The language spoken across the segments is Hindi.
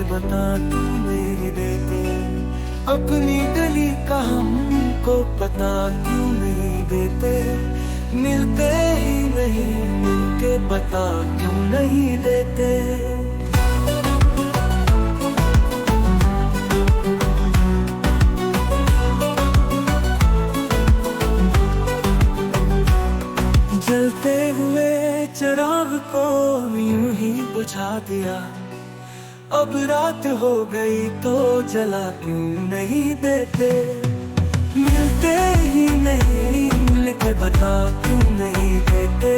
बता तू नहीं देते। अपनी गली का हमको पता क्यों नहीं देते। मिलते ही नहीं मिलके बता क्यों नहीं देते। जलते हुए चिराग को यूं ही बुझा दिया। अब रात हो गई तो जला क्यों नहीं देते। मिलते ही नहीं मिलके बता क्यों नहीं देते।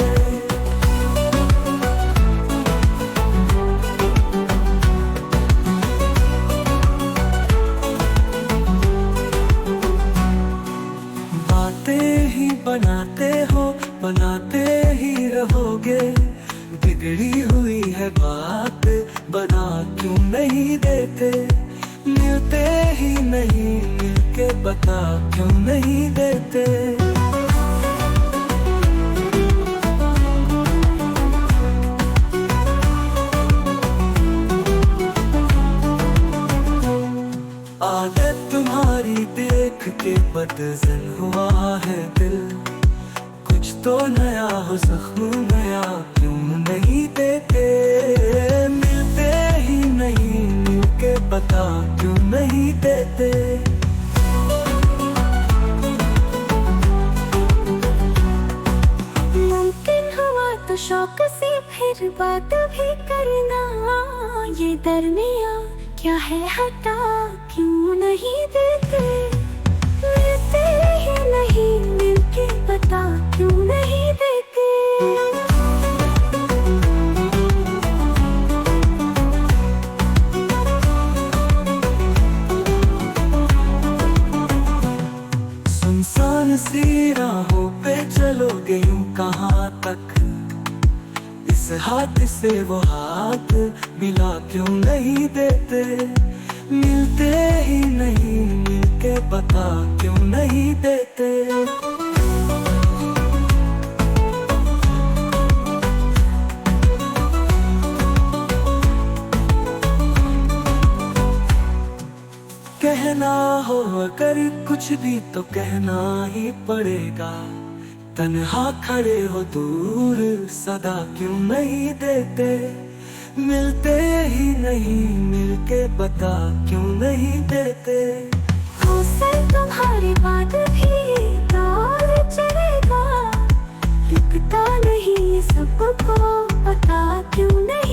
बातें ही बनाते हो बनाते ही रहोगे। बिगड़ी हुई है बात बना क्यों नहीं देते। मिलते ही नहीं मिलके बता क्यों नहीं देते। आदत तुम्हारी देख के बदजन हुआ है दिल। कुछ तो नया हो जख्म नया क्यों नहीं देते। मिलते ही नहीं मिलके बता क्यों नहीं देते। मुमकिन हुआ तो शौक से फिर बात भी करना। ये दरमिया क्या है हटा क्यों नहीं देते। मिलते ही नहीं मिलके बता क्यों नहीं देते। सुनसान सी राहों पे चलोगे यूं कहाँ तक। इस हाथ से वो हाथ मिला क्यों नहीं देते। मिलते ही नहीं मिलके बता क्यों नहीं देते। कहना हो अगर कुछ भी तो कहना ही पड़ेगा। तन्हा खड़े हो दूर सदा क्यों नहीं देते। मिलते ही नहीं मिलके बता क्यों नहीं देते। हो सर तुम्हारी बात भी दौर चलेगा। लिखता नहीं सबको पता क्यों नहीं।